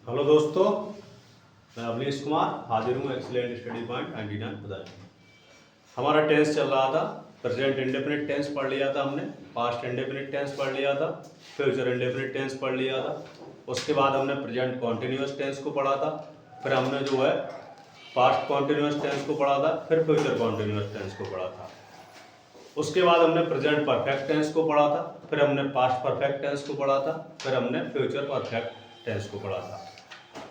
Hello दोस्तों, मैं अवनीश कुमार हाजिर हूँ एक्सीलेंट स्टडी पॉइंट एंटीना बताने। हमारा टेंस चल रहा था। प्रेजेंट इंडेफिनिट टेंस पढ़ लिया था हमने, पास्ट इंडेफिनिट टेंस पढ़ लिया था, फ्यूचर इंडेफिनिट टेंस पढ़ लिया था। उसके बाद हमने प्रेजेंट कॉन्टिन्यूस टेंस को पढ़ा था। फिर हमने जो है पास्ट कॉन्टिन्यूस टेंस को पढ़ा था, फिर फ्यूचर कॉन्टिन्यूस टेंस को पढ़ा था। उसके बाद हमने प्रेजेंट परफेक्ट टेंस को पढ़ा था, फिर हमने पास्ट परफेक्ट टेंस को पढ़ा था, फिर हमने फ्यूचर परफेक्ट टेंस को पढ़ा था।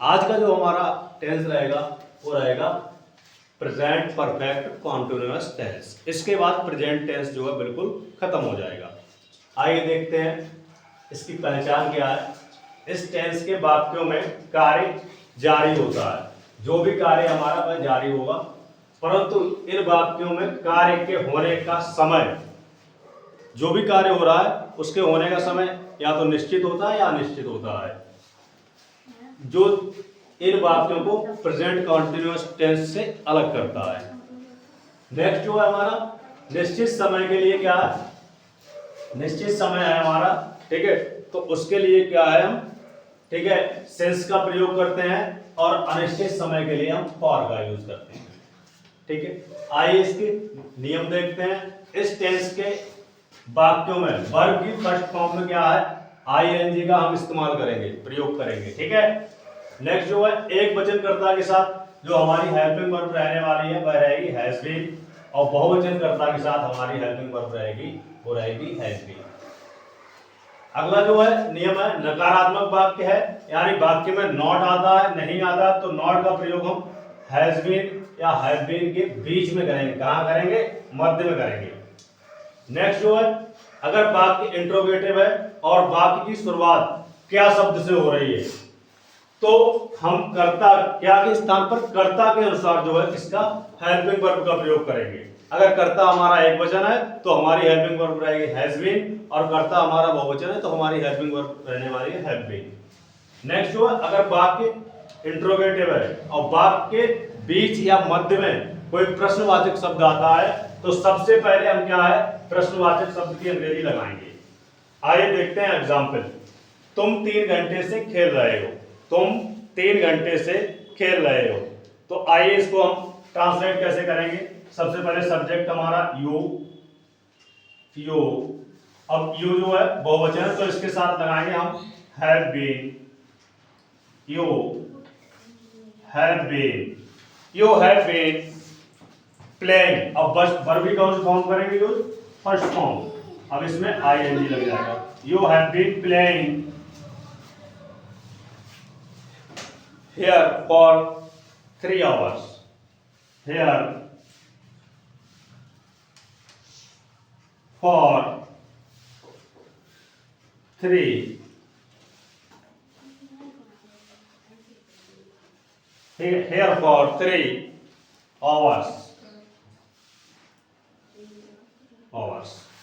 आज का जो हमारा टेंस रहेगा वो रहेगा प्रेजेंट परफेक्ट कॉन्टिन्यूअस टेंस। इसके बाद प्रेजेंट टेंस जो है बिल्कुल खत्म हो जाएगा। आइए देखते हैं इसकी पहचान क्या है। इस टेंस के वाक्यों में कार्य जारी होता है, जो भी कार्य हमारा वह जारी होगा, परंतु इन वाक्यों में कार्य के होने का समय, जो भी कार्य हो रहा है उसके होने का समय या तो निश्चित होता है या अनिश्चित होता है, जो इन वाक्यों को प्रेजेंट कॉन्टिन्यूअस टेंस से अलग करता है। नेक्स्ट जो है हमारा निश्चित समय के लिए क्या है, निश्चित समय है हमारा, ठीक है। तो उसके लिए क्या है हम, ठीक है, सेंस का प्रयोग करते हैं, और अनिश्चित समय के लिए हम फॉर का यूज करते हैं, ठीक है। आइए इसके नियम देखते हैं। इस टेंस के वाक्यों में वर्ब की फर्स्ट फॉर्म में क्या है, आईएनजी का हम इस्तेमाल करेंगे, प्रयोग करेंगे, ठीक है। नेक्स्ट जो है एक वचनकर्ता के साथ जो हमारी हेल्पिंग वर्ब रहने वाली है वह रहेगी हैज बीन, और बहुवचनकर्ता के साथ हमारी हेल्पिंग वर्ब रहेगी वो रहेगी हैज बीन। अगला जो है नियम है नकारात्मक वाक्य है, यानी वाक्य में नॉट आता है, नहीं आता, तो नॉट का प्रयोग हम हैज बीन या हैव बीन के बीच में करेंगे। कहां करेंगे, मध्य में करेंगे। नेक्स्ट जो है अगर वाक्य इंट्रोगेटिव है और वाक्य की शुरुआत क्या शब्द से हो रही है, तो हम कर्ता क्या के स्थान पर कर्ता के अनुसार जो है इसका हेल्पिंग वर्ब का प्रयोग करेंगे। अगर कर्ता हमारा एक वचन है तो हमारी हेल्पिंग वर्ब रहेगी हैज बीन, और कर्ता हमारा बहुवचन है तो हमारी हेल्पिंग वर्ब रहने वाली है हैव बीन। नेक्स्ट जो है अगर वाक्य इंट्रोगेटिव है और वाक्य के बीच या मध्य में कोई प्रश्नवाचक शब्द आता है, तो सबसे पहले हम क्या है प्रश्नवाचक शब्द की अंग्रेजी लगाएंगे। आइए देखते हैं एग्जाम्पल। तुम 3 घंटे से खेल रहे हो, तुम 3 घंटे से खेल रहे हो। तो आइए इसको हम ट्रांसलेट कैसे करेंगे। सबसे पहले सब्जेक्ट हमारा यू, यू, अब यू जो है बहुवचन है तो इसके साथ लगाएंगे हम have been, you have been, you have been playing. अब बस वर्ब भी कौन सा फॉर्म करेंगे, यूज फर्स्ट फॉर्म। अब इसमें आईएनजी लग जाएगा। You have been playing here for 3 hours, here for 3 here for 3 hours,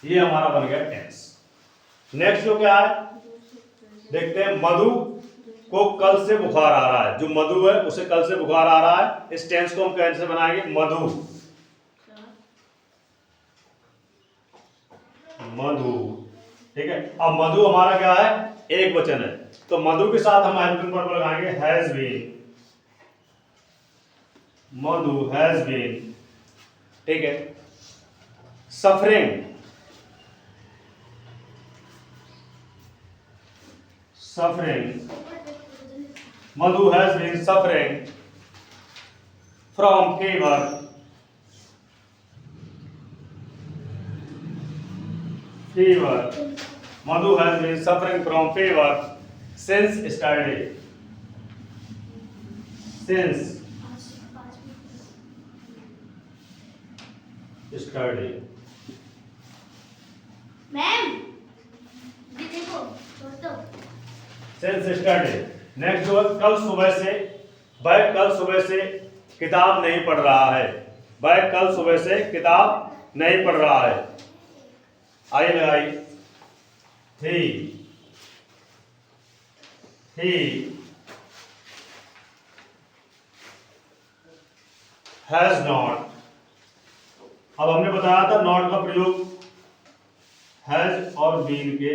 ये हमारा बन गया टेंस। नेक्स्ट जो क्या है देखते हैं। मधु को कल से बुखार आ रहा है, जो मधु है उसे कल से बुखार आ रहा है। इस टेंस को हम कैसे बनाएंगे, मधु, मधु, ठीक है। अब मधु हमारा क्या है एक वचन है, तो मधु के साथ हम हेल्पिंग वर्ब लगाएंगे has been, Madhu has been, ठीक है। Suffering, suffering, Madhu has been suffering from fever, fever, Madhu has been suffering from fever since yesterday, since yesterday। Ma'am ये देखो दोस्तों, since yesterday। नेक्स्ट जो है कल सुबह से, वह कल सुबह से किताब नहीं पढ़ रहा है, वह कल सुबह से किताब नहीं पढ़ रहा है। आइए लगाई he has not। अब हमने बताया था नॉट का प्रयोग हैज और बीन के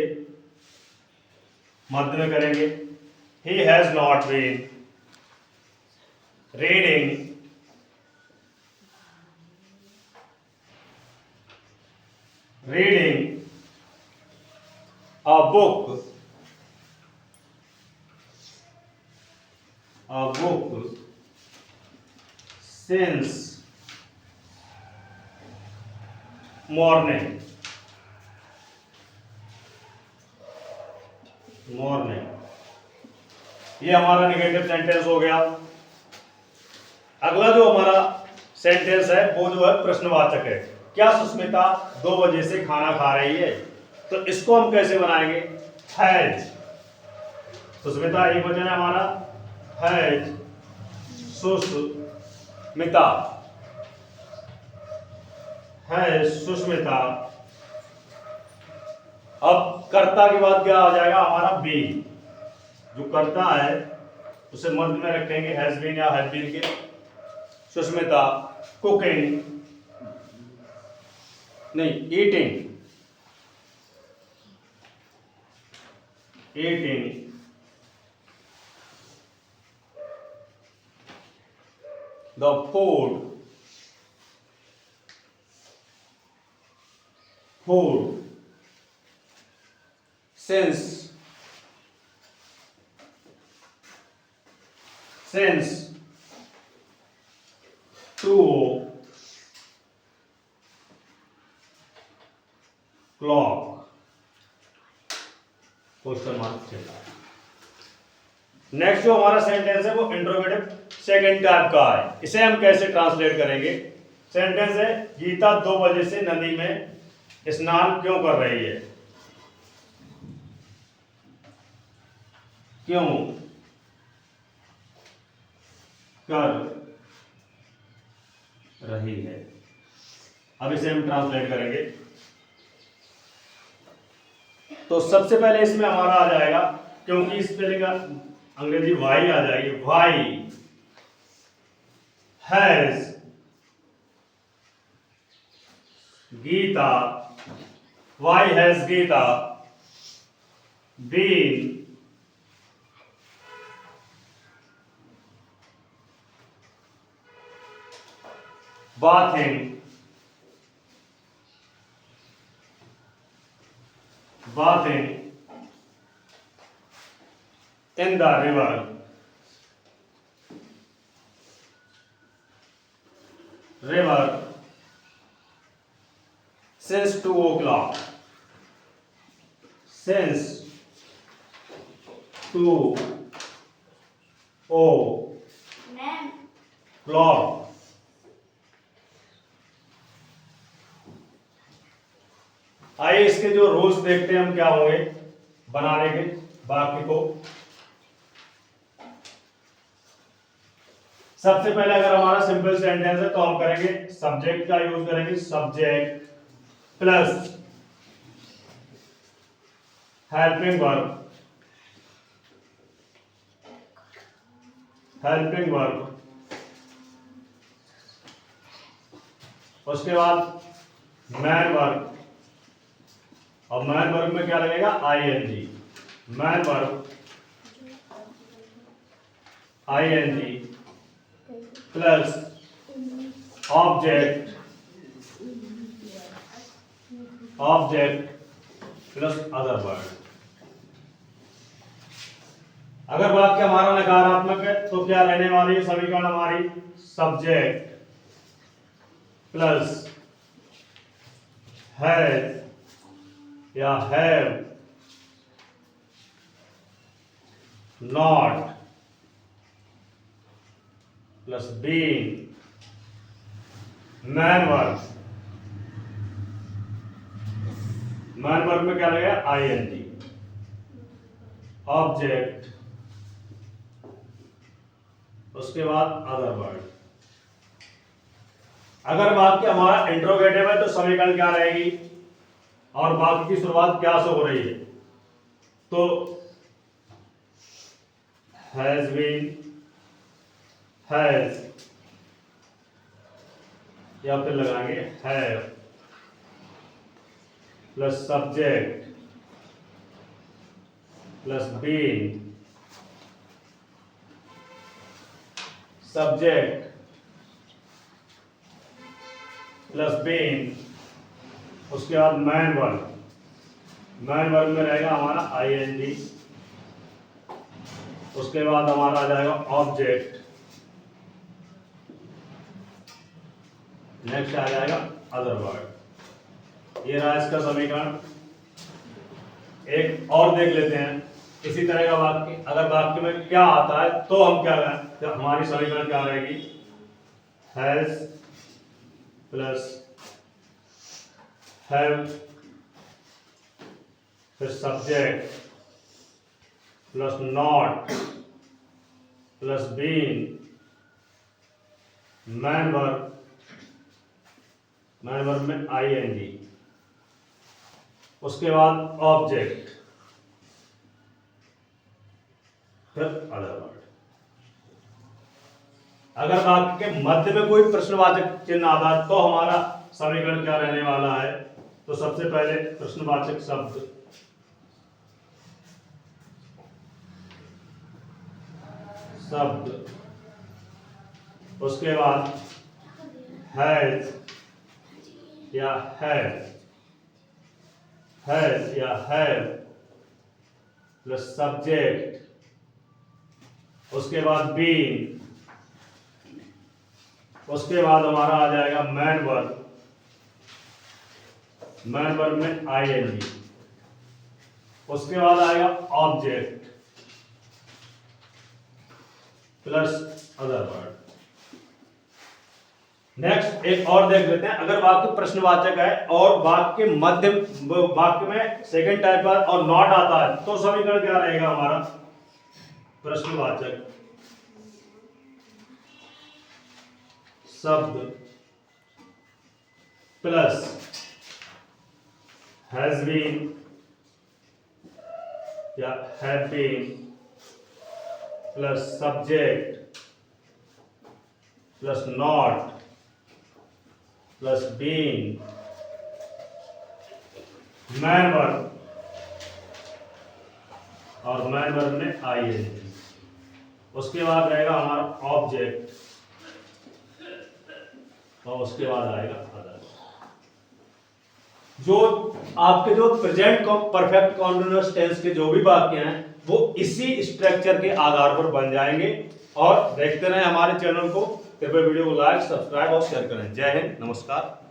मध्य में करेंगे। he has not been reading a book since morning. ये हमारा नेगेटिव सेंटेंस हो गया। अगला जो हमारा सेंटेंस है वो जो है प्रश्नवाचक है। क्या सुष्मिता 2 बजे से खाना खा रही है? तो इसको हम कैसे बनाएंगे? हैज, सुष्मिता एक वचन है हमारा, हैज सुष्मिता, हैज सुष्मिता। अब कर्ता के बाद क्या आ जाएगा हमारा? बीन। जो कर्ता है उसे मध्य में रखेंगे हैज बीन या हैज बीन के। सुष्मिता कुकिंग, नहीं eating the food since 2 o'clock question mark चला। नेक्स्ट जो हमारा सेंटेंस है वो इंट्रोगेटिव सेकंड टाइप का है। इसे हम कैसे ट्रांसलेट करेंगे? सेंटेंस है गीता 2 बजे से नदी में स्नान क्यों कर रही है? क्यों कर रही है? अब इसे हम ट्रांसलेट करेंगे। तो सबसे पहले इसमें हमारा आ जाएगा, क्योंकि इस पहले का अंग्रेजी वाई आ जाएगी, why has Geeta, why has Geeta been bathing in the river since 2 o'clock. Since 2 o'clock. आइए इसके जो रूल्स देखते हैं हम क्या होंगे बनाने के वाक्य को। सबसे पहले अगर हमारा सिंपल सेंटेंस है तो हम करेंगे सब्जेक्ट का यूज करेंगे, सब्जेक्ट प्लस हेल्पिंग वर्ब, उसके बाद मैन वर्ब। और मैन वर्ब में क्या लगेगा? ING. Main verb ING plus object plus other word. अगर वाक्य हमारा नकारात्मक है तो क्या रहने वाली है समीकरण हमारी? सब्जेक्ट प्लस हैज या have not plus been main verb. Main verb में क्या लगेगा? आईएनजी, ऑब्जेक्ट, उसके बाद अदर वर्ड। अगर वाक्य हमारा इंट्रोगेटिव है तो समीकरण क्या रहेगी और वाक्य की शुरुआत क्या से हो रही है? तो हैज बीन, हैज या फिर लगाएंगे have plus subject plus been subject plus been, उसके बाद मैन वर्ब में रहेगा हमारा आईएनजी, उसके बाद हमारा आ जाएगा ऑब्जेक्ट, नेक्स्ट आ जाएगा अदर वर्ड। ये रहा इसका समीकरण। एक और देख लेते हैं इसी तरह का वाक्य। अगर वाक्य में क्या आता है तो हम क्या करें, तो हमारी समीकरण क्या रहेगी, हैज प्लस हैव, फिर subject plus not plus been, main verb में आईएनजी, उसके बाद ऑब्जेक्ट, फिर अदर वर्ड। अगर वाक्य के मध्य में कोई प्रश्नवाचक चिन्ह आता है तो हमारा समीकरण क्या रहने वाला है, तो सबसे पहले प्रश्नवाचक शब्द, उसके बाद हैज या हैव प्लस सब्जेक्ट, उसके बाद बीन, उसके बाद हमारा आ जाएगा मैन वर्ब में आईएनजी, उसके बाद आएगा object plus other word. Next एक और देख लेते हैं। अगर वाक्य प्रश्नवाचक है और वाक्य में सेकंड टाइप का और नॉट आता है तो समीकरण क्या रहेगा हमारा, प्रश्नवाचक शब्द प्लस हैज बीन या have been plus subject plus not plus been, main verb और मैन वर्ब में आईएनजी, उसके बाद रहेगा हमारा ऑब्जेक्ट और उसके बाद आएगा अदर। जो आपके जो प्रेजेंट परफेक्ट कॉन्टिन्यूअस टेंस के जो भी वाक्य हैं वो इसी स्ट्रक्चर के आधार पर बन जाएंगे। और देखते रहें हमारे चैनल को। कृपया वीडियो को लाइक, सब्सक्राइब और शेयर करें। जय हिंद, नमस्कार।